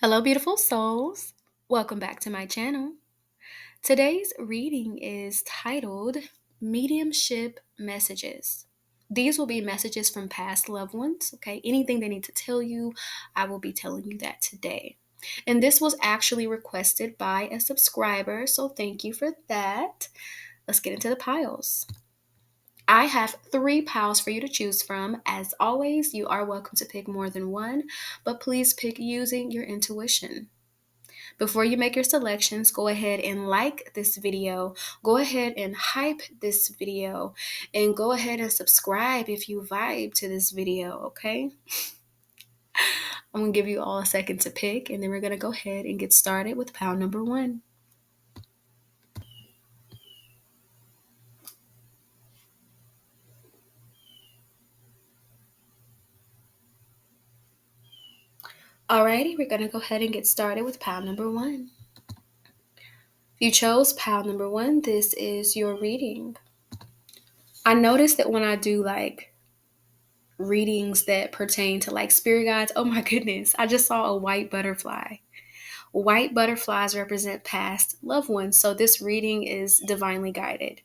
Hello, beautiful souls. Welcome back to my channel. Today's reading is titled Mediumship Messages. These will be messages from past loved ones, okay? Anything they need to tell you, I will be telling you that today. And this was actually requested by a subscriber, so thank you for that. Let's get into the piles. I have 3 piles for you to choose from. As always, you are welcome to pick more than one, but please pick using your intuition. Before you make your selections, go ahead and like this video, go ahead and hype this video, and go ahead and subscribe if you vibe to this video, okay? I'm going to give you all a second to pick, and then we're going to go ahead and get started with pile number 1. Alrighty, we're going to go ahead and get started with pile number 1. If you chose pile number 1, this is your reading. I noticed that when I do readings that pertain to spirit guides, oh my goodness, I just saw a white butterfly. White butterflies represent past loved ones, so this reading is divinely guided.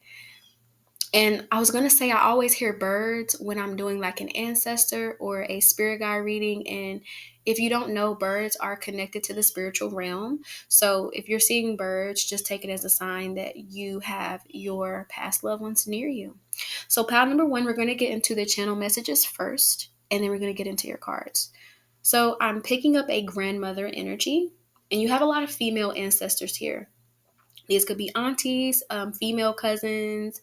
And I was going to say, I always hear birds when I'm doing an ancestor or a spirit guide reading. And if you don't know, birds are connected to the spiritual realm. So if you're seeing birds, just take it as a sign that you have your past loved ones near you. So pile number 1, we're going to get into the channel messages first, and then we're going to get into your cards. So I'm picking up a grandmother energy, and you have a lot of female ancestors here. These could be aunties, female cousins,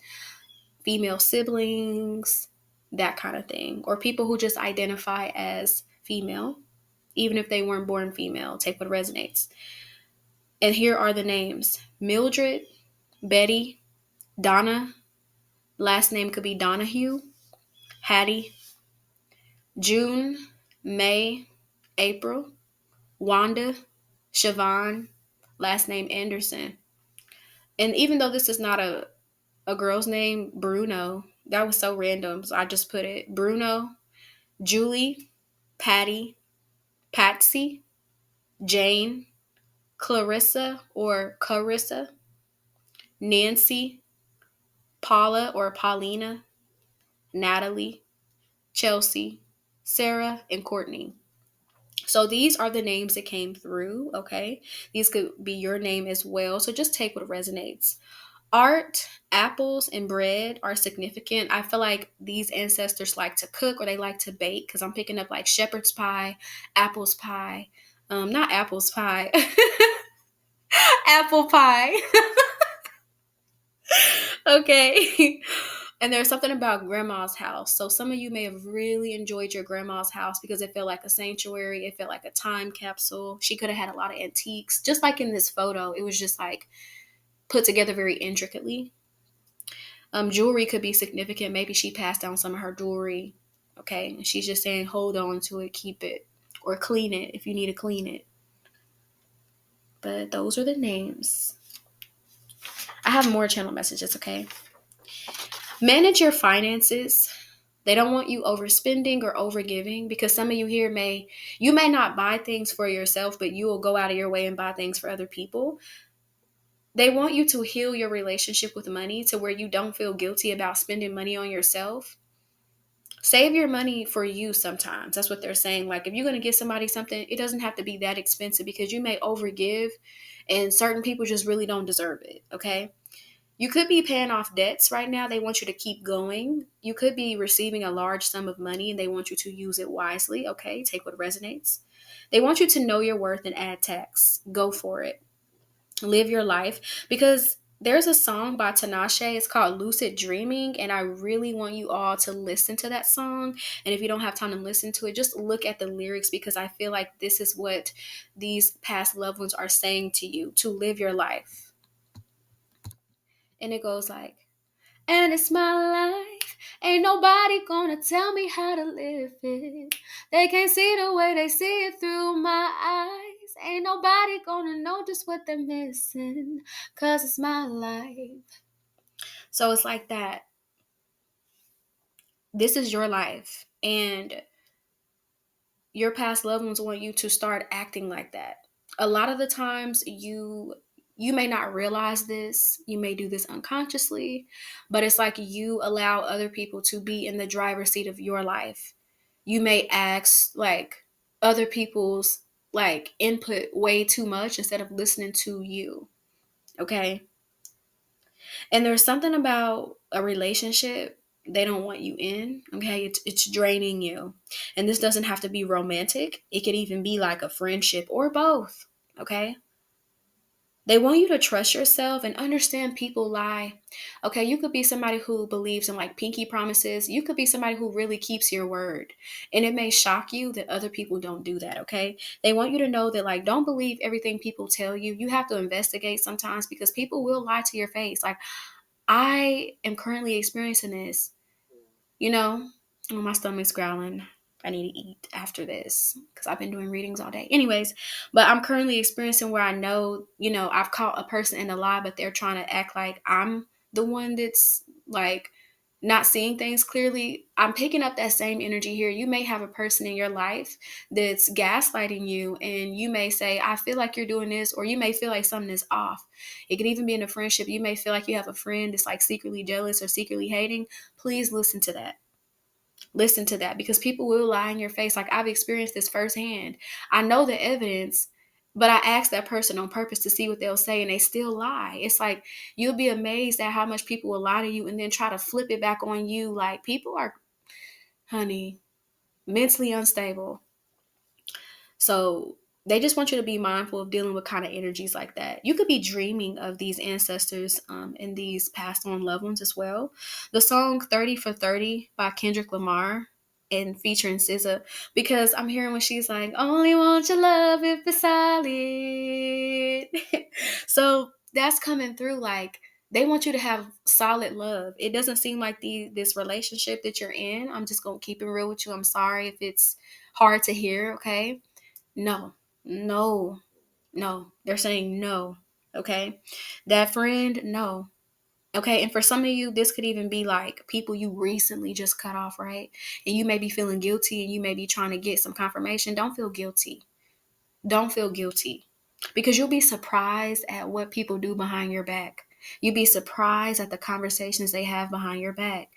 female siblings, that kind of thing, or people who just identify as female, even if they weren't born female. Take what resonates. And here are the names: Mildred, Betty, Donna, last name could be Donahue, Hattie, June, May, April, Wanda, Siobhan, last name Anderson. And even though this is not a girl's name, Bruno, that was so random, so I just put it. Bruno, Julie, Patty, Patsy, Jane, Clarissa or Carissa, Nancy, Paula or Paulina, Natalie, Chelsea, Sarah, and Courtney. So these are the names that came through, okay? These could be your name as well, so just take what resonates. Art, apples, and bread are significant. I feel like these ancestors like to cook or they like to bake, because I'm picking up shepherd's pie, apple's pie, not apple's pie, apple pie. Okay. And there's something about grandma's house. So some of you may have really enjoyed your grandma's house because it felt like a sanctuary. It felt like a time capsule. She could have had a lot of antiques. Just like in this photo, it was just put together very intricately. Jewelry could be significant. Maybe she passed down some of her jewelry. Okay. And she's just saying, hold on to it, keep it, or clean it if you need to clean it. But those are the names. I have more channel messages, okay? Manage your finances. They don't want you overspending or overgiving, because some of you here may not buy things for yourself, but you will go out of your way and buy things for other people. They want you to heal your relationship with money to where you don't feel guilty about spending money on yourself. Save your money for you sometimes. That's what they're saying. If you're going to give somebody something, it doesn't have to be that expensive, because you may overgive and certain people just really don't deserve it, okay? You could be paying off debts right now. They want you to keep going. You could be receiving a large sum of money and they want you to use it wisely. Okay, take what resonates. They want you to know your worth and add tax. Go for it. Live your life, because there's a song by Tinashe. It's called Lucid Dreaming, and I really want you all to listen to that song. And if you don't have time to listen to it, just look at the lyrics, because I feel like this is what these past loved ones are saying to you, to live your life. And it goes and it's my life. Ain't nobody gonna tell me how to live it. They can't see the way they see it through my eyes. Ain't nobody gonna know just what they're missing, 'cause it's my life. So it's like that. This is your life. And your past loved ones want you to start acting like that. A lot of the times you may not realize this, you may do this unconsciously, but it's like you allow other people to be in the driver's seat of your life. You may ask like other people's like input way too much instead of listening to you. Okay. And there's something about a relationship they don't want you in. Okay. It's draining you. And this doesn't have to be romantic, it could even be like a friendship or both. Okay. They want you to trust yourself and understand people lie. Okay, you could be somebody who believes in like pinky promises. You could be somebody who really keeps your word. And it may shock you that other people don't do that, okay? They want you to know that like don't believe everything people tell you. You have to investigate sometimes because people will lie to your face. Like I am currently experiencing this, you know? Oh, my stomach's growling. I need to eat after this because I've been doing readings all day. Anyways, but I'm currently experiencing where I know, I've caught a person in a lie, but they're trying to act like I'm the one that's like not seeing things clearly. I'm picking up that same energy here. You may have a person in your life that's gaslighting you, and you may say, I feel like you're doing this, or you may feel like something is off. It could even be in a friendship. You may feel like you have a friend that's like secretly jealous or secretly hating. Please listen to that. Listen to that because people will lie in your face. Like I've experienced this firsthand. I know the evidence, but I ask that person on purpose to see what they'll say and they still lie. It's like you'll be amazed at how much people will lie to you and then try to flip it back on you. Like people are, honey, mentally unstable. So they just want you to be mindful of dealing with kind of energies like that. You could be dreaming of these ancestors and these passed on loved ones as well. The song 30 for 30 by Kendrick Lamar and featuring SZA, because I'm hearing when she's like, only want your love if it's solid. So that's coming through like, they want you to have solid love. It doesn't seem like this relationship that you're in. I'm just going to keep it real with you. I'm sorry if it's hard to hear, okay? No, no, no. They're saying no. Okay. That friend, no. Okay. And for some of you, this could even be like people you recently just cut off, right? And you may be feeling guilty and you may be trying to get some confirmation. Don't feel guilty. Don't feel guilty because you'll be surprised at what people do behind your back. You'll be surprised at the conversations they have behind your back.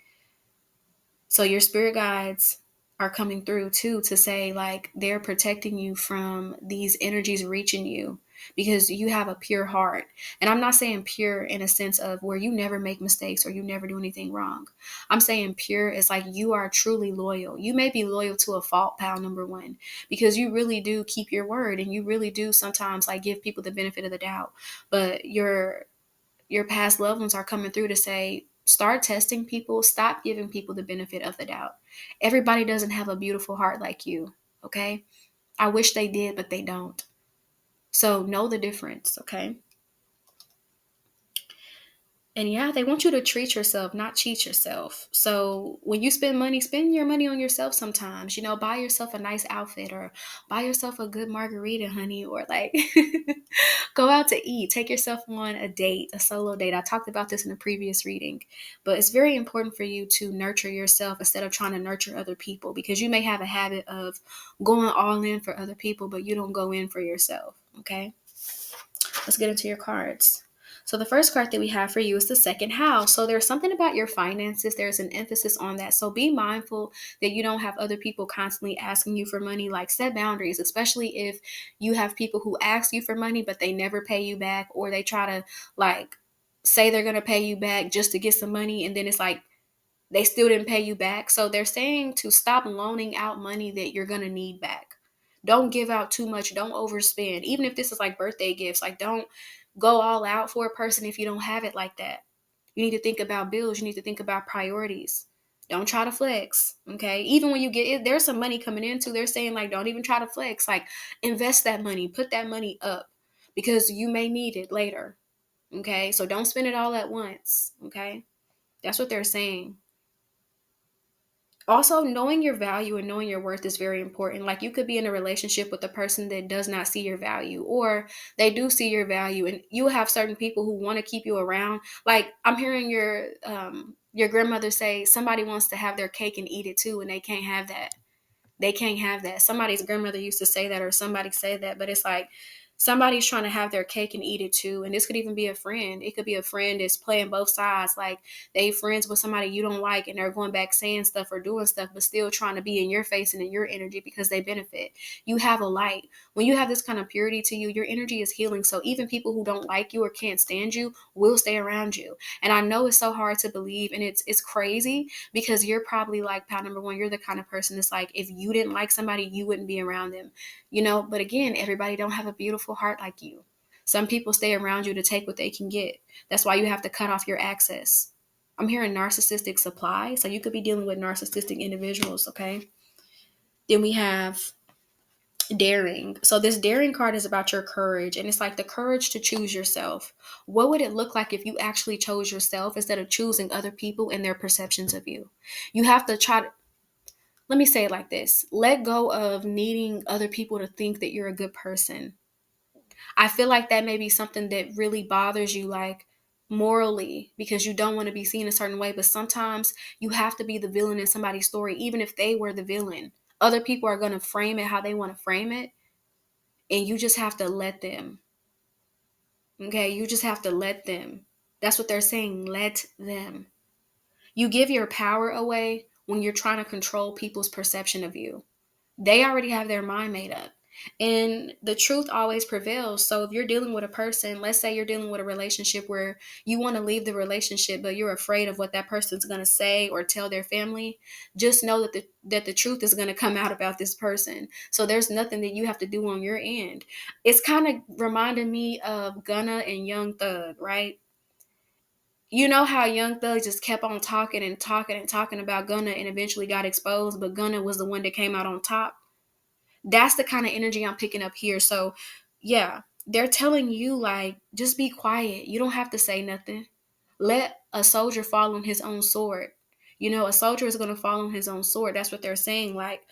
So your spirit guides are coming through too to say like they're protecting you from these energies reaching you because you have a pure heart. And I'm not saying pure in a sense of where you never make mistakes or you never do anything wrong. I'm saying pure is like you are truly loyal. You may be loyal to a fault, pal number one, because you really do keep your word and you really do sometimes like give people the benefit of the doubt. But your past loved ones are coming through to say, start testing people, stop giving people the benefit of the doubt. Everybody doesn't have a beautiful heart like you, okay? I wish they did, but they don't. So know the difference, okay? And yeah, they want you to treat yourself, not cheat yourself. So when you spend money, spend your money on yourself sometimes. Buy yourself a nice outfit or buy yourself a good margarita, honey, or like go out to eat. Take yourself on a date, a solo date. I talked about this in a previous reading, but it's very important for you to nurture yourself instead of trying to nurture other people because you may have a habit of going all in for other people, but you don't go in for yourself, okay? Let's get into your cards. So the first card that we have for you is the second house. So there's something about your finances. There's an emphasis on that. So be mindful that you don't have other people constantly asking you for money. Like set boundaries, especially if you have people who ask you for money, but they never pay you back, or they try to like say they're going to pay you back just to get some money. And then it's like, they still didn't pay you back. So they're saying to stop loaning out money that you're going to need back. Don't give out too much. Don't overspend. Even if this is like birthday gifts, like don't go all out for a person if you don't have it like that. You need to think about bills. You need to think about priorities. Don't try to flex. Okay. Even when you get it, there's some money coming in too. They're saying like, don't even try to flex. Like invest that money, put that money up because you may need it later. Okay. So don't spend it all at once. Okay. That's what they're saying. Also, knowing your value and knowing your worth is very important. Like you could be in a relationship with a person that does not see your value, or they do see your value, and you have certain people who want to keep you around. Like I'm hearing your grandmother say somebody wants to have their cake and eat it too, and they can't have that. They can't have that. Somebody's grandmother used to say that, or somebody said that, but it's like Somebody's trying to have their cake and eat it too. And this could even be a friend. It could be a friend that's playing both sides. Like they friends with somebody you don't like and they're going back saying stuff or doing stuff, but still trying to be in your face and in your energy because they benefit. You have a light. When you have this kind of purity to you, your energy is healing. So even people who don't like you or can't stand you will stay around you. And I know it's so hard to believe, and it's crazy because you're probably like pal number one. You're the kind of person that's like, if you didn't like somebody, you wouldn't be around them. But again, everybody don't have a beautiful heart like you. Some people stay around you to take what they can get. That's why you have to cut off your access. I'm hearing narcissistic supply, so you could be dealing with narcissistic individuals, okay? Then we have daring. So this daring card is about your courage, and it's like the courage to choose yourself. What would it look like if you actually chose yourself instead of choosing other people and their perceptions of you? You have to try to, let me say it like this: let go of needing other people to think that you're a good person. I feel like that may be something that really bothers you, like morally, because you don't want to be seen a certain way. But sometimes you have to be the villain in somebody's story, even if they were the villain. Other people are going to frame it how they want to frame it, and you just have to let them. Okay, you just have to let them. That's what they're saying. Let them. You give your power away when you're trying to control people's perception of you. They already have their mind made up. And the truth always prevails. So if you're dealing with a person, let's say you're dealing with a relationship where you want to leave the relationship, but you're afraid of what that person's going to say or tell their family, just know that the truth is going to come out about this person. So there's nothing that you have to do on your end. It's kind of reminding me of Gunna and Young Thug, right? You know how Young Thug just kept on talking and talking and talking about Gunna and eventually got exposed, but Gunna was the one that came out on top. That's the kind of energy I'm picking up here. So, yeah, they're telling you, like, just be quiet. You don't have to say nothing. Let a soldier fall on his own sword. A soldier is going to fall on his own sword. That's what they're saying. Like,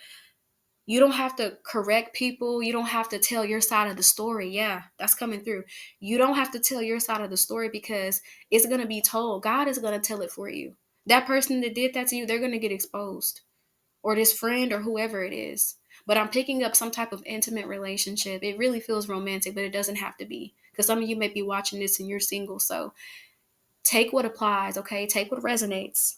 you don't have to correct people. You don't have to tell your side of the story. Yeah, that's coming through. You don't have to tell your side of the story because it's going to be told. God is going to tell it for you. That person that did that to you, they're going to get exposed, or this friend or whoever it is. But I'm picking up some type of intimate relationship. It really feels romantic, but it doesn't have to be. Because some of you may be watching this and you're single. So take what applies, okay? Take what resonates.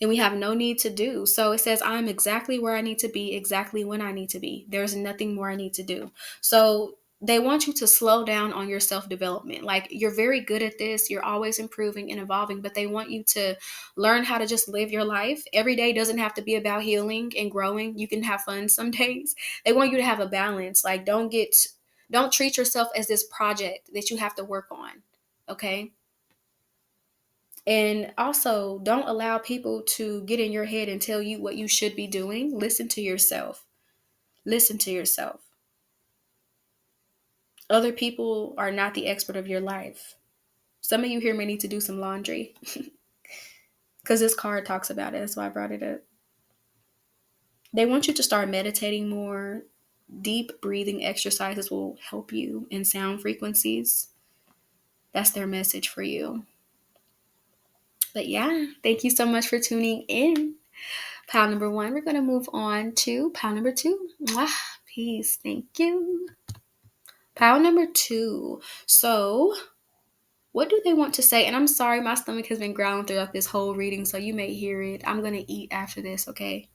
Then we have no need to do. So it says, I'm exactly where I need to be, exactly when I need to be. There's nothing more I need to do. So they want you to slow down on your self-development. Like, you're very good at this. You're always improving and evolving, but they want you to learn how to just live your life. Every day doesn't have to be about healing and growing. You can have fun some days. They want you to have a balance. Like, don't treat yourself as this project that you have to work on. Okay? And also, don't allow people to get in your head and tell you what you should be doing. Listen to yourself. Listen to yourself. Other people are not the expert of your life. Some of you here may need to do some laundry because this card talks about it. That's why I brought it up. They want you to start meditating more. Deep breathing exercises will help you in sound frequencies. That's their message for you. But yeah, thank you so much for tuning in. Pile number one, we're going to move on to pile number two. Mwah, peace. Thank you. Pile number two. So, what do they want to say? And I'm sorry, my stomach has been growling throughout this whole reading, so you may hear it. I'm going to eat after this, okay?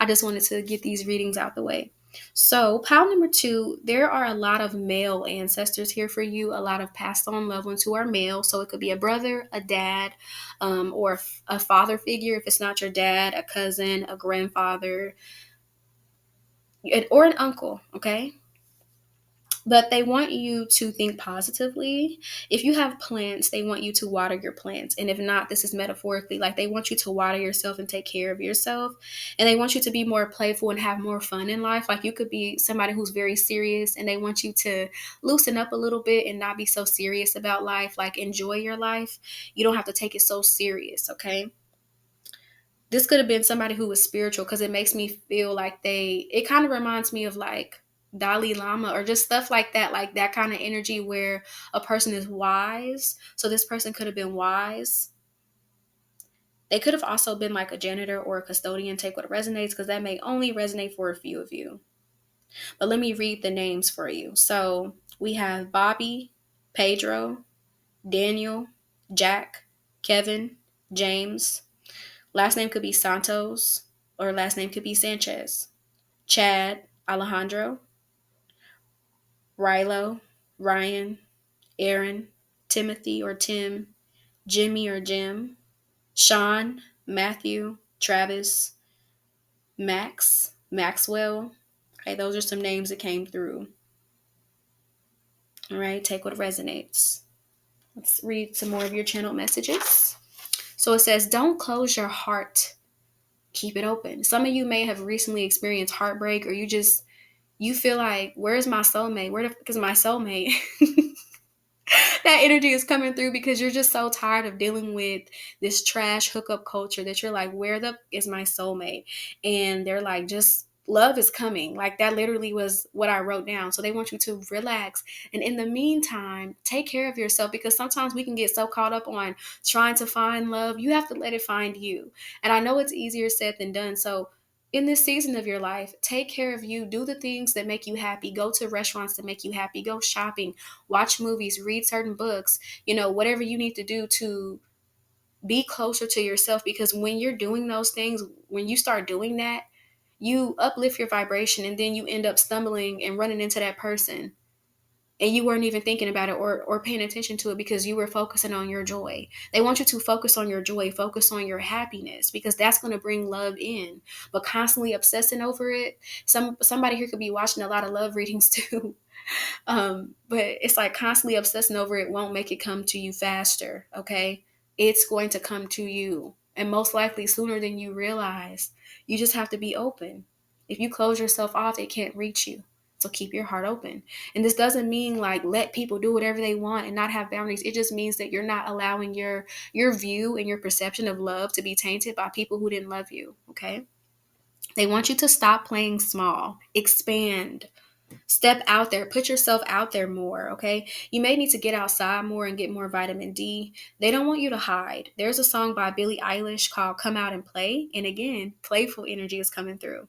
I just wanted to get these readings out the way. So, pile number two, there are a lot of male ancestors here for you, a lot of passed on loved ones who are male. So, it could be a brother, a dad, or a father figure. If it's not your dad, a cousin, a grandfather, or an uncle, okay? But they want you to think positively. If you have plants, they want you to water your plants. And if not, this is metaphorically, like they want you to water yourself and take care of yourself. And they want you to be more playful and have more fun in life. Like, you could be somebody who's very serious and they want you to loosen up a little bit and not be so serious about life. Like, enjoy your life. You don't have to take it so serious, okay? This could have been somebody who was spiritual, because it makes me feel like it kind of reminds me of like Dalai Lama or just stuff like that kind of energy where a person is wise. So this person could have been wise. They could have also been like a janitor or a custodian. Take what resonates, because that may only resonate for a few of you. But let me read the names for you. So we have Bobby, Pedro, Daniel, Jack, Kevin, James. Last name could be Santos, or last name could be Sanchez. Chad, Alejandro, Rilo, Ryan, Aaron, Timothy or Tim, Jimmy or Jim, Sean, Matthew, Travis, Max, Maxwell. Okay, those are some names that came through. All right, take what resonates. Let's read some more of your channel messages. So it says, don't close your heart. Keep it open. Some of you may have recently experienced heartbreak, or you feel like, where's my soulmate? Where the fuck is my soulmate? That energy is coming through because you're just so tired of dealing with this trash hookup culture that you're like, where the is my soulmate? And they're like, just love is coming. Like that literally was what I wrote down. So they want you to relax. And in the meantime, take care of yourself, because sometimes we can get so caught up on trying to find love. You have to let it find you. And I know it's easier said than done. So in this season of your life, take care of you. Do the things that make you happy. Go to restaurants that make you happy. Go shopping, watch movies, read certain books, whatever you need to do to be closer to yourself. Because when you're doing those things, when you start doing that, you uplift your vibration, and then you end up stumbling and running into that person. And you weren't even thinking about it or paying attention to it because you were focusing on your joy. They want you to focus on your joy, focus on your happiness, because that's going to bring love in. But constantly obsessing over it, somebody here could be watching a lot of love readings too. But it's like constantly obsessing over it won't make it come to you faster, okay? It's going to come to you, and most likely sooner than you realize. You just have to be open. If you close yourself off, it can't reach you. So keep your heart open. And this doesn't mean like let people do whatever they want and not have boundaries. It just means that you're not allowing your view and your perception of love to be tainted by people who didn't love you, okay? They want you to stop playing small, expand. Step out there, put yourself out there more, okay? You may need to get outside more and get more vitamin D. They don't want you to hide. There's a song by Billie Eilish called Come Out and Play. And again, playful energy is coming through.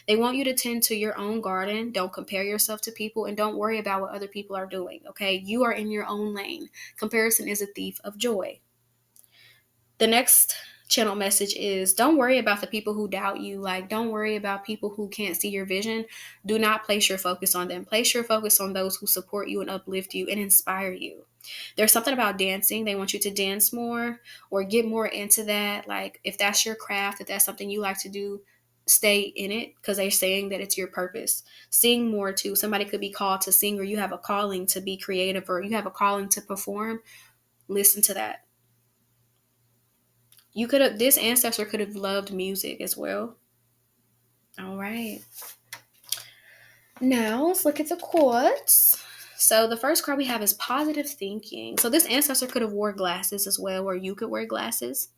They want you to tend to your own garden. Don't compare yourself to people, and don't worry about what other people are doing, okay? You are in your own lane. Comparison is a thief of joy. The next channel message is, don't worry about the people who doubt you. Like, don't worry about people who can't see your vision. Do not place your focus on them. Place your focus on those who support you and uplift you and inspire you. There's something about dancing. They want you to dance more or get more into that. Like, if that's your craft, if that's something you like to do, stay in it, because they're saying that it's your purpose. Sing more too. Somebody could be called to sing, or you have a calling to be creative, or you have a calling to perform. Listen to that. This ancestor could have loved music as well. All right. Now let's look at the quotes. So the first card we have is positive thinking. So this ancestor could have wore glasses as well, or you could wear glasses.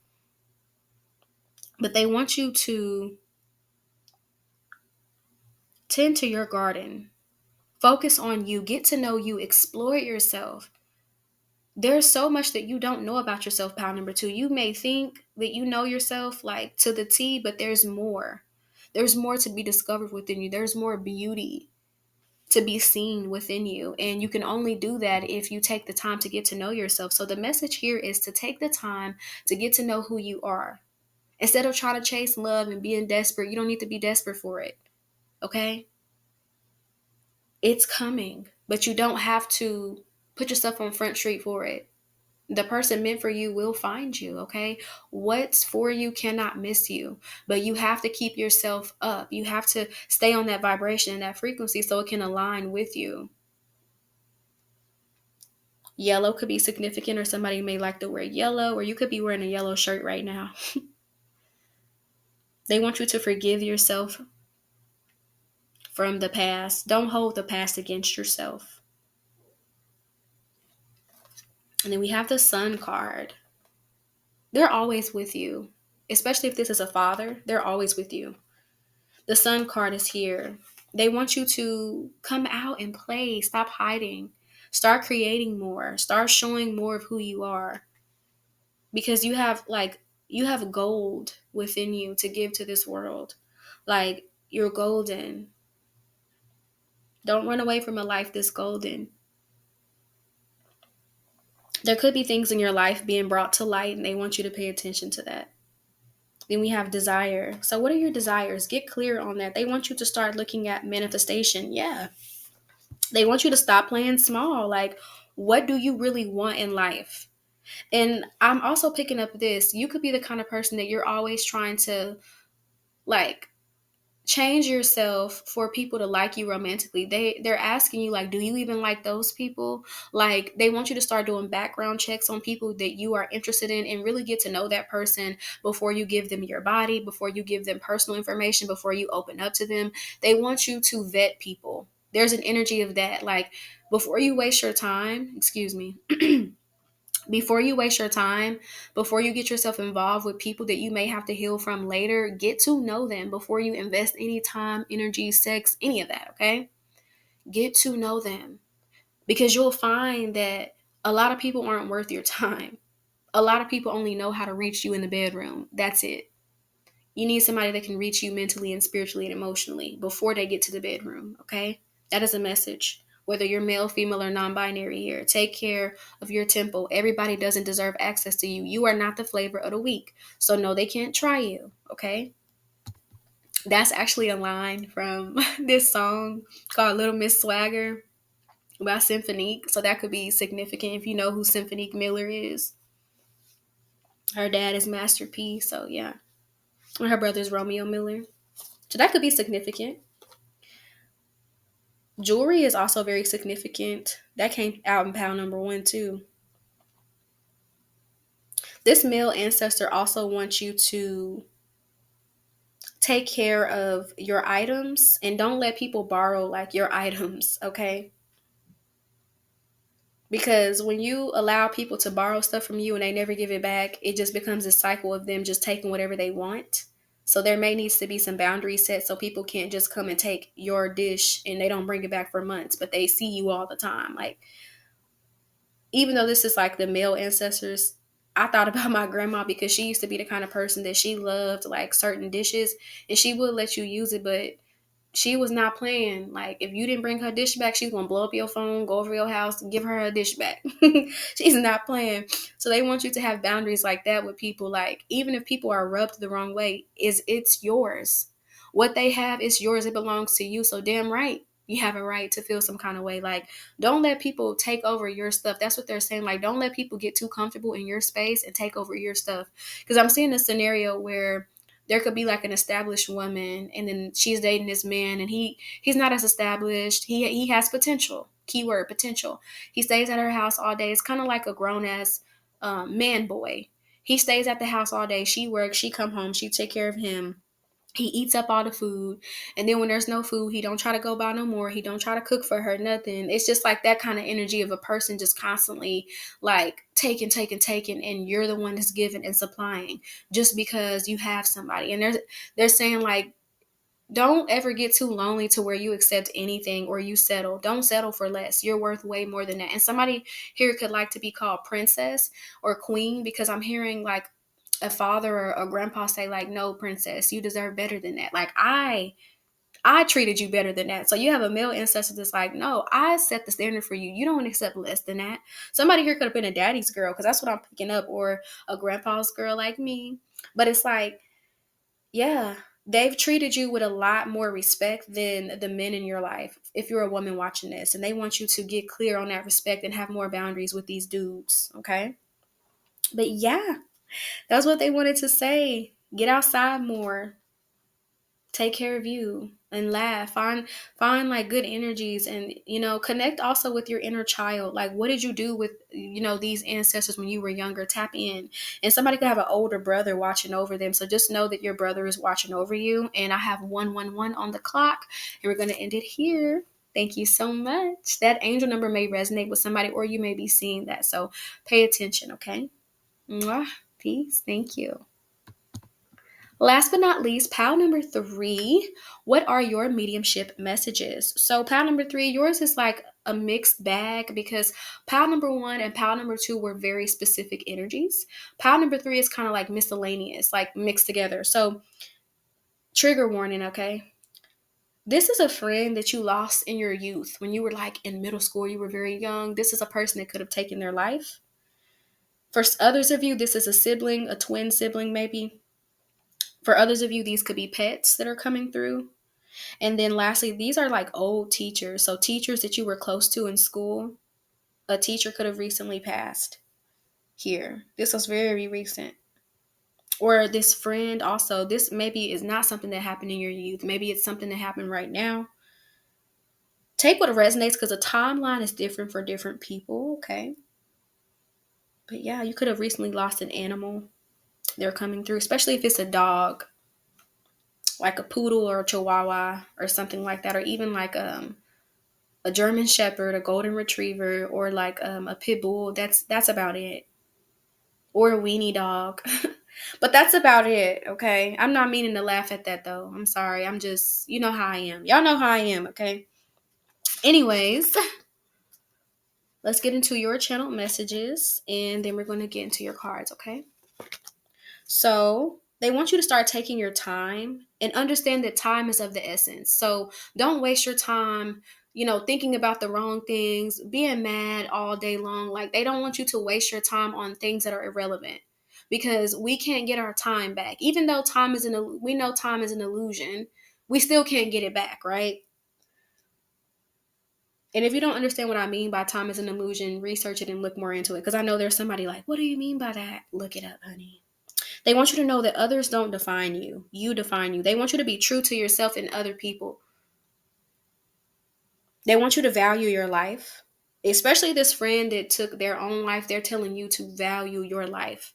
But they want you to tend to your garden. Focus on you. Get to know you. Explore yourself. There's so much that you don't know about yourself, pile number 2. You may think that you know yourself like to the T, but there's more. There's more to be discovered within you. There's more beauty to be seen within you. And you can only do that if you take the time to get to know yourself. So the message here is to take the time to get to know who you are. Instead of trying to chase love and being desperate, you don't need to be desperate for it. Okay? It's coming, but you don't have to put yourself on Front Street for it. The person meant for you will find you, okay? What's for you cannot miss you, but you have to keep yourself up. You have to stay on that vibration and that frequency so it can align with you. Yellow could be significant, or somebody may like to wear yellow, or you could be wearing a yellow shirt right now. They want you to forgive yourself from the past. Don't hold the past against yourself. And then we have the Sun card. They're always with you, especially if this is a father. They're always with you. The Sun card is here. They want you to come out and play. Stop hiding. Start creating more. Start showing more of who you are. Because you have gold within you to give to this world. Like, you're golden. Don't run away from a life this golden. There could be things in your life being brought to light, and they want you to pay attention to that. Then we have desire. So what are your desires? Get clear on that. They want you to start looking at manifestation. Yeah. They want you to stop playing small. Like, what do you really want in life? And I'm also picking up this. You could be the kind of person that you're always trying to, like, change yourself for people to like you romantically. They're asking you, like, do you even like those people? Like, they want you to start doing background checks on people that you are interested in and really get to know that person before you give them your body, before you give them personal information, before you open up to them. They want you to vet people. There's an energy of that. Like, before you waste your time, excuse me, before you waste your time, before you get yourself involved with people that you may have to heal from later, get to know them before you invest any time, energy, sex, any of that, okay? Get to know them, because you'll find that a lot of people aren't worth your time. A lot of people only know how to reach you in the bedroom. That's it. You need somebody that can reach you mentally and spiritually and emotionally before they get to the bedroom, okay? That is a message. Whether you're male, female, or non-binary here, take care of your temple. Everybody doesn't deserve access to you. You are not the flavor of the week. So no, they can't try you, okay? That's actually a line from this song called Little Miss Swagger by Symphonique. So that could be significant if you know who Symphonique Miller is. Her dad is Master P, so yeah. And her brother's Romeo Miller. So that could be significant. Jewelry is also very significant. That came out in pound number 1 too. This male ancestor also wants you to take care of your items and don't let people borrow like your items, okay? Because when you allow people to borrow stuff from you and they never give it back, it just becomes a cycle of them just taking whatever they want. So there may needs to be some boundaries set so people can't just come and take your dish and they don't bring it back for months, but they see you all the time. Like, even though this is like the male ancestors, I thought about my grandma because she used to be the kind of person that she loved like certain dishes and she would let you use it, but she was not playing. Like, if you didn't bring her dish back, she's gonna blow up your phone, go over your house, and give her dish back. She's not playing. So they want you to have boundaries like that with people. Like, even if people are rubbed the wrong way, it's yours. What they have is yours. It belongs to you. So damn right, you have a right to feel some kind of way. Like, don't let people take over your stuff. That's what they're saying. Like, don't let people get too comfortable in your space and take over your stuff. Because I'm seeing a scenario where there could be like an established woman and then she's dating this man and he's not as established. He has potential. Keyword potential. He stays at her house all day. It's kind of like a grown ass man boy. He stays at the house all day. She works. She come home. She take care of him. He eats up all the food, and then when there's no food, he don't try to go buy no more. He don't try to cook for her, nothing. It's just like that kind of energy of a person just constantly like taking, and you're the one that's giving and supplying just because you have somebody. And they're saying like, don't ever get too lonely to where you accept anything or you settle. Don't settle for less. You're worth way more than that. And somebody here could like to be called princess or queen, because I'm hearing like a father or a grandpa say like, no, princess, you deserve better than that. Like, I treated you better than that. So you have a male ancestor that's like, no, I set the standard for you. You don't accept less than that. Somebody here could have been a daddy's girl, because that's what I'm picking up, or a grandpa's girl like me. But it's like, yeah, they've treated you with a lot more respect than the men in your life, if you're a woman watching this, and they want you to get clear on that respect and have more boundaries with these dudes, okay? But yeah, that's what they wanted to say. Get outside more. Take care of you and laugh. Find like good energies, and connect also with your inner child. Like, what did you do with these ancestors when you were younger? Tap in. And somebody could have an older brother watching over them. So just know that your brother is watching over you. And I have 111 on the clock, and we're going to end it here. Thank you so much. That angel number may resonate with somebody, or you may be seeing that. So pay attention, okay? Mwah. Peace. Thank you. Last but not least, pile number 3. What are your mediumship messages? So pile number 3, yours is like a mixed bag, because pile number 1 and pile number 2 were very specific energies. Pile number 3 is kind of like miscellaneous, like mixed together. So trigger warning, okay? This is a friend that you lost in your youth. When you were like in middle school, you were very young. This is a person that could have taken their life. For others of you, this is a sibling, a twin sibling maybe. For others of you, these could be pets that are coming through. And then lastly, these are like old teachers. So teachers that you were close to in school, a teacher could have recently passed here. This was very recent. Or this friend also, this maybe is not something that happened in your youth. Maybe it's something that happened right now. Take what resonates because the timeline is different for different people, okay? But yeah, you could have recently lost an animal. They're coming through, especially if it's a dog, like a poodle or a chihuahua or something like that, or even like a German Shepherd, a Golden Retriever, or like a pit bull. That's about it. Or a weenie dog. But that's about it, okay? I'm not meaning to laugh at that though. I'm sorry. I'm just, you know how I am. Y'all know how I am, okay? Anyways, let's get into your channel messages and then we're going to get into your cards, okay? So they want you to start taking your time and understand that time is of the essence. So don't waste your time, thinking about the wrong things, being mad all day long. Like they don't want you to waste your time on things that are irrelevant because we can't get our time back. Even though we know time is an illusion, we still can't get it back, right? And if you don't understand what I mean by time is an illusion, research it and look more into it. Because I know there's somebody like, what do you mean by that? Look it up, honey. They want you to know that others don't define you. You define you. They want you to be true to yourself and other people. They want you to value your life. Especially this friend that took their own life. They're telling you to value your life.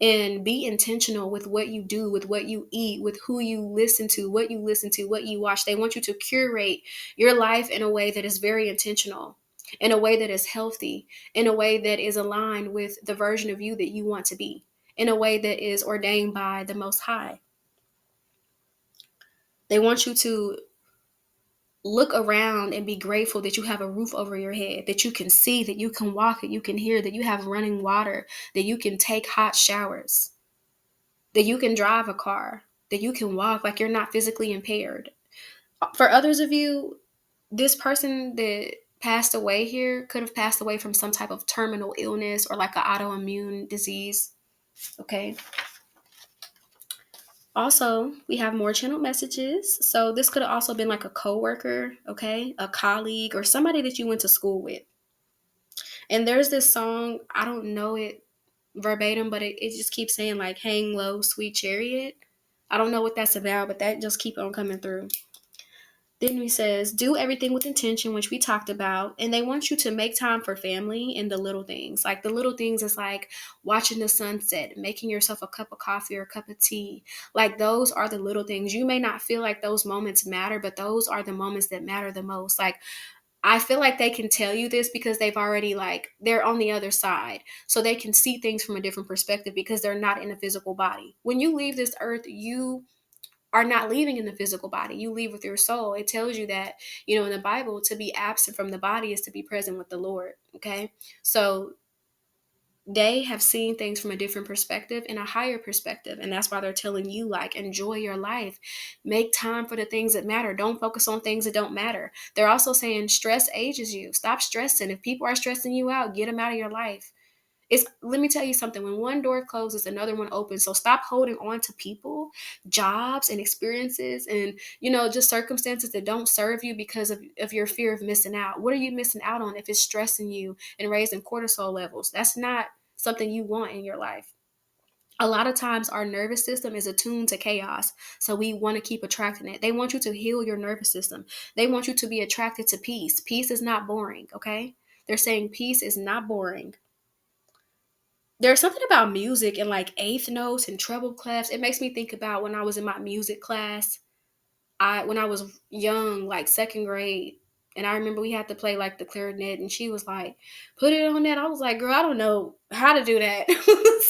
And be intentional with what you do, with what you eat, with who you listen to, what you watch. They want you to curate your life in a way that is very intentional, in a way that is healthy, in a way that is aligned with the version of you that you want to be, in a way that is ordained by the Most High. They want you to look around and be grateful that you have a roof over your head, that you can see, that you can walk, that you can hear, that you have running water, that you can take hot showers, that you can drive a car, that you can walk like you're not physically impaired. For others of you, this person that passed away here could have passed away from some type of terminal illness or like an autoimmune disease. Okay. Also, we have more channel messages. So this could have also been like a coworker, okay, a colleague, or somebody that you went to school with. And there's this song, I don't know it verbatim, but it just keeps saying like hang low, sweet chariot. I don't know what that's about, but that just keep on coming through. Then he says, do everything with intention, which we talked about. And they want you to make time for family and the little things. Like the little things is like watching the sunset, making yourself a cup of coffee or a cup of tea. Like those are the little things. You may not feel like those moments matter, but those are the moments that matter the most. Like I feel like they can tell you this because they've already they're on the other side. So they can see things from a different perspective because they're not in a physical body. When you leave this earth, you are not leaving in the physical body. You leave with your soul. It tells you that, in the Bible, to be absent from the body is to be present with the Lord. Okay. So they have seen things from a different perspective and a higher perspective. And that's why they're telling you, enjoy your life. Make time for the things that matter. Don't focus on things that don't matter. They're also saying stress ages you. Stop stressing. If people are stressing you out, get them out of your life. Let me tell you something. When one door closes, another one opens. So stop holding on to people, jobs, and experiences, and just circumstances that don't serve you because of your fear of missing out. What are you missing out on if it's stressing you and raising cortisol levels? That's not something you want in your life. A lot of times our nervous system is attuned to chaos. So we want to keep attracting it. They want you to heal your nervous system. They want you to be attracted to peace. Peace is not boring, okay? They're saying peace is not boring. There's something about music and eighth notes and treble clefs. It makes me think about when I was in my music class. When I was young, second grade, and I remember we had to play the clarinet, and she was like, "Put it on that." I was like, "Girl, I don't know how to do that."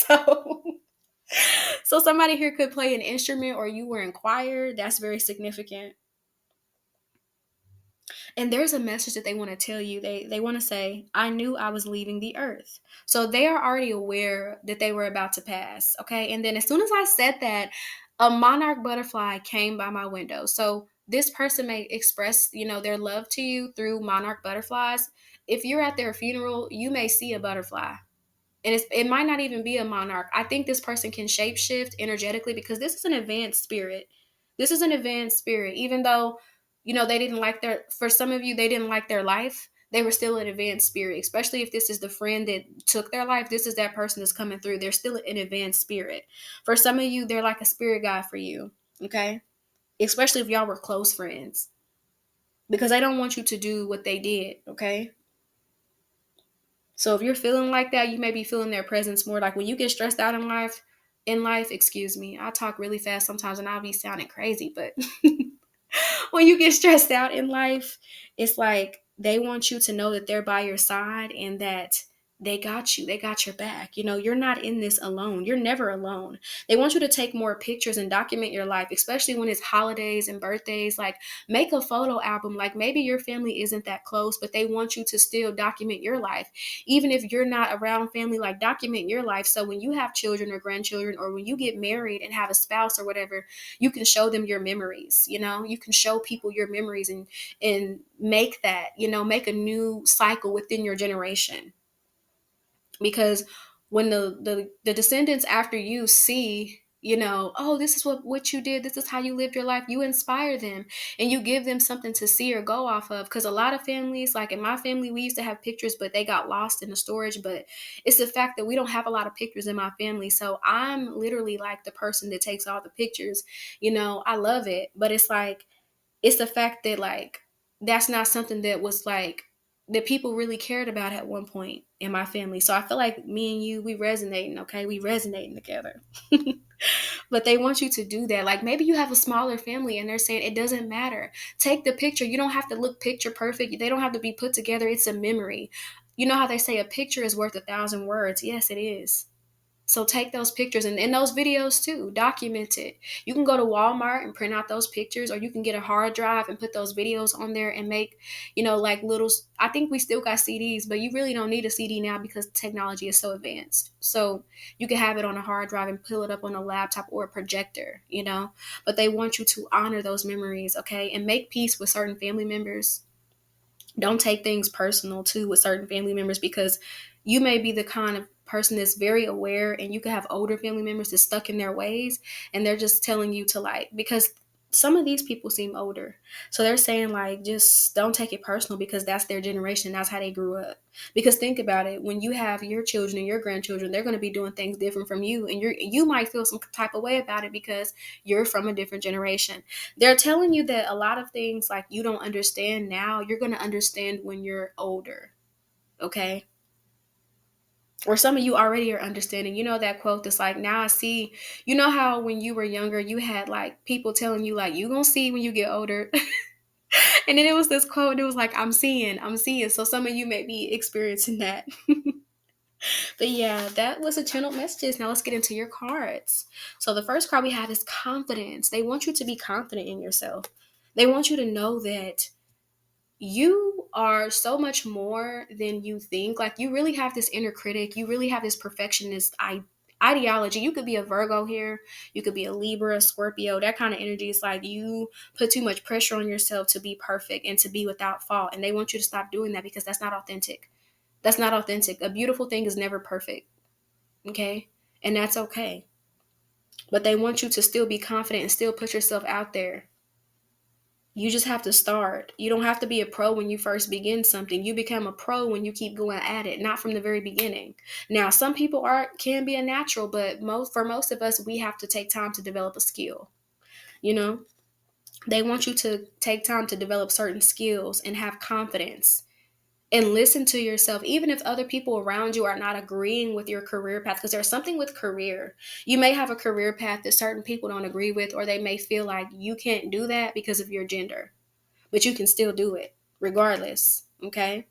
so, so somebody here could play an instrument, or you were in choir. That's very significant. And there's a message that they want to tell you. They want to say, I knew I was leaving the earth. So they are already aware that they were about to pass. Okay. And then as soon as I said that, a monarch butterfly came by my window. So this person may express, their love to you through monarch butterflies. If you're at their funeral, you may see a butterfly. And it might not even be a monarch. I think this person can shapeshift energetically because this is an advanced spirit. This is an advanced spirit. Even though, they didn't like for some of you, they didn't like their life, they were still an advanced spirit. Especially if this is the friend that took their life, this is that person that's coming through. They're still an advanced spirit. For some of you, they're like a spirit guide for you. Okay? Especially if y'all were close friends. Because they don't want you to do what they did. Okay? So if you're feeling like that, you may be feeling their presence more. Like when you get stressed out in life, excuse me, I talk really fast sometimes and I'll be sounding crazy, but when you get stressed out in life, it's like they want you to know that they're by your side and that they got you. They got your back. You're not in this alone. You're never alone. They want you to take more pictures and document your life, especially when it's holidays and birthdays. Like make a photo album. Like maybe your family isn't that close, but they want you to still document your life. Even if you're not around family, like document your life. So when you have children or grandchildren, or when you get married and have a spouse or whatever, you can show them your memories. You can show people your memories and make that, make a new cycle within your generation. Because when the descendants after you see, oh, this is what you did, this is how you lived your life, you inspire them and you give them something to see or go off of. Because a lot of families, like in my family, we used to have pictures, but they got lost in the storage. But it's the fact that we don't have a lot of pictures in my family, so I'm literally like the person that takes all the pictures. I love it, but it's the fact that like that's not something that was like that people really cared about at one point in my family. So I feel like me and you, we resonating, okay? We resonating together. But they want you to do that. Like maybe you have a smaller family and they're saying it doesn't matter. Take the picture. You don't have to look picture perfect. They don't have to be put together. It's a memory. You know how they say a picture is worth 1,000 words? Yes, it is. So take those pictures and those videos too, document it. You can go to Walmart and print out those pictures, or you can get a hard drive and put those videos on there and make, like little, I think we still got CDs, but you really don't need a CD now because technology is so advanced. So you can have it on a hard drive and pull it up on a laptop or a projector, but they want you to honor those memories, okay? And make peace with certain family members. Don't take things personal too with certain family members, because you may be the kind of person that's very aware, and you could have older family members that's stuck in their ways and they're just telling you to like, because some of these people seem older. So they're saying like, just don't take it personal because that's their generation. That's how they grew up. Because think about it, when you have your children and your grandchildren, they're going to be doing things different from you. And you might feel some type of way about it because you're from a different generation. They're telling you that a lot of things like you don't understand now, you're going to understand when you're older. Okay? Or some of you already are understanding. That quote that's like, now I see, how when you were younger, you had like people telling you like, you gonna see when you get older. And then it was this quote and it was like, I'm seeing. So some of you may be experiencing that. But yeah, that was a channeled messages. Now let's get into your cards. So the first card we have is confidence. They want you to be confident in yourself. They want you to know that you are so much more than you think. Like you really have this inner critic. You really have this perfectionist ideology. You could be a Virgo here. You could be a Libra, Scorpio. That kind of energy is like you put too much pressure on yourself to be perfect and to be without fault. And they want you to stop doing that because that's not authentic. That's not authentic. A beautiful thing is never perfect. Okay? And that's okay. But they want you to still be confident and still put yourself out there. You just have to start. You don't have to be a pro when you first begin something. You become a pro when you keep going at it, not from the very beginning. Now, some people can be a natural, but for most of us, we have to take time to develop a skill. They want you to take time to develop certain skills and have confidence and listen to yourself, even if other people around you are not agreeing with your career path, because there's something with career. You may have a career path that certain people don't agree with, or they may feel like you can't do that because of your gender, but you can still do it regardless. Okay.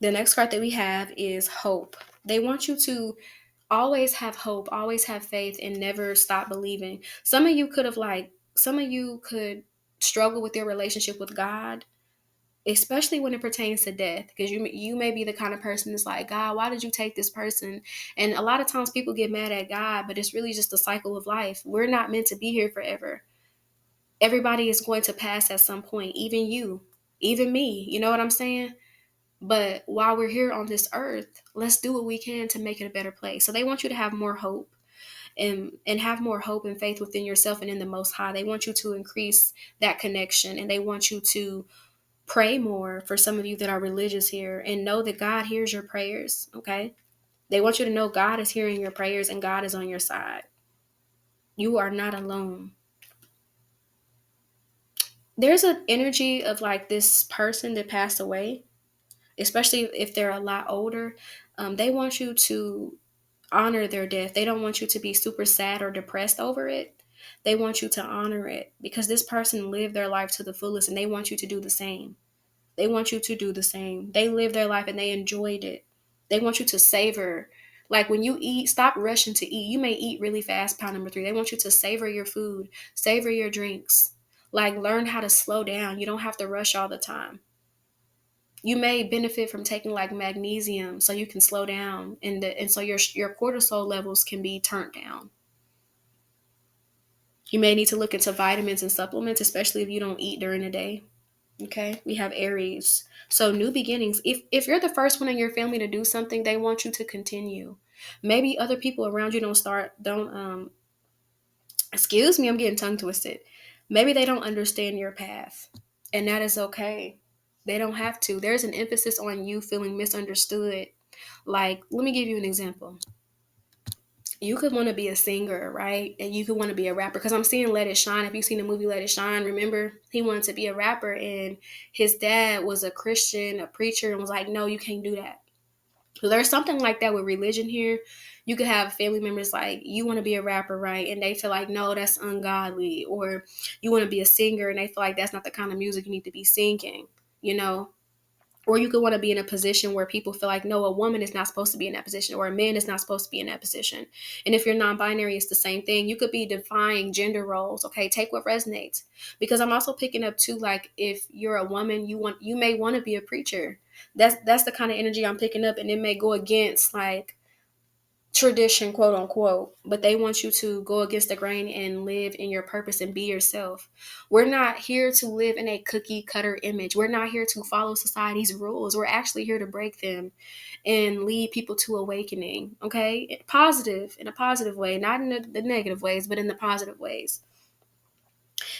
The next card that we have is hope. They want you to always have hope, always have faith, and never stop believing. Some of you could struggle with your relationship with God, especially when it pertains to death, because you may be the kind of person that's like, God, why did you take this person? And a lot of times people get mad at God, but it's really just the cycle of life. We're not meant to be here forever. Everybody is going to pass at some point, even you, even me. You know what I'm saying? But while we're here on this earth, let's do what we can to make it a better place. So they want you to have more hope and have more hope and faith within yourself and in the Most High. They want you to increase that connection, and they want you to pray more for some of you that are religious here, and know that God hears your prayers, okay? They want you to know God is hearing your prayers and God is on your side. You are not alone. There's an energy of like this person that passed away, especially if they're a lot older. They want you to honor their death. They don't want you to be super sad or depressed over it. They want you to honor it because this person lived their life to the fullest, and they want you to do the same. They want you to do the same. They lived their life and they enjoyed it. They want you to savor. Like when you eat, stop rushing to eat. You may eat really fast, pound number 3. They want you to savor your food, savor your drinks. Like learn how to slow down. You don't have to rush all the time. You may benefit from taking like magnesium so you can slow down, and so your cortisol levels can be turned down. You may need to look into vitamins and supplements, especially if you don't eat during the day. Okay, we have Aries. So new beginnings. If you're the first one in your family to do something, they want you to continue. Maybe other people around you don't excuse me, I'm getting tongue twisted. Maybe they don't understand your path. And that is okay. They don't have to. There's an emphasis on you feeling misunderstood. Like, let me give you an example. You could want to be a singer, right? And you could want to be a rapper. Because I'm seeing Let It Shine. If you've seen the movie Let It Shine, remember? He wanted to be a rapper, and his dad was a Christian, a preacher, and was like, no, you can't do that. So there's something like that with religion here. You could have family members like, you want to be a rapper, right? And they feel like, no, that's ungodly. Or you want to be a singer, and they feel like that's not the kind of music you need to be singing, you know? Or you could want to be in a position where people feel like, no, a woman is not supposed to be in that position, or a man is not supposed to be in that position. And if you're non-binary, it's the same thing. You could be defying gender roles. Okay, take what resonates. Because I'm also picking up too, like if you're a woman, you may want to be a preacher. That's the kind of energy I'm picking up, and it may go against like tradition, quote unquote, but they want you to go against the grain and live in your purpose and be yourself. We're not here to live in a cookie cutter image. We're not here to follow society's rules. We're actually here to break them and lead people to awakening. Okay, positive, in a positive way, not in the negative ways, but in the positive ways.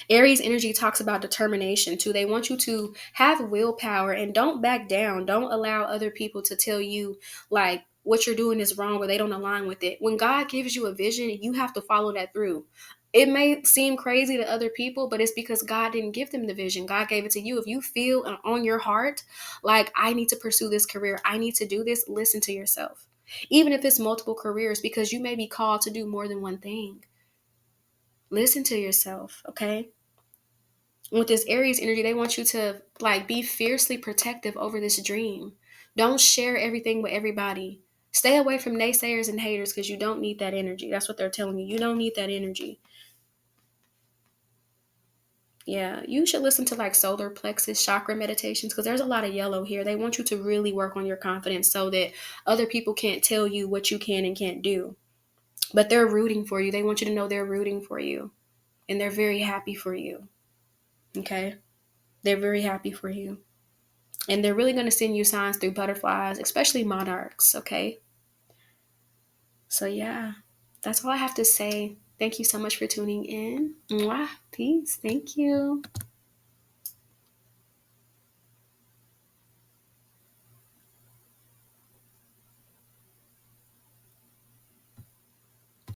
Aries energy talks about determination too. They want you to have willpower and don't back down. Don't allow other people to tell you like what you're doing is wrong or they don't align with it. When God gives you a vision, you have to follow that through. It may seem crazy to other people, but it's because God didn't give them the vision. God gave it to you. If you feel on your heart like I need to pursue this career, I need to do this, listen to yourself. Even if it's multiple careers, because you may be called to do more than one thing. Listen to yourself, okay? With this Aries energy, they want you to like be fiercely protective over this dream. Don't share everything with everybody. Stay away from naysayers and haters because you don't need that energy. That's what they're telling you. You don't need that energy. Yeah, you should listen to like solar plexus chakra meditations because there's a lot of yellow here. They want you to really work on your confidence so that other people can't tell you what you can and can't do. But they're rooting for you. They want you to know they're rooting for you and they're very happy for you. Okay? They're very happy for you. And they're really going to send you signs through butterflies, especially monarchs, okay? So, yeah, that's all I have to say. Thank you so much for tuning in. Mwah. Peace. Thank you.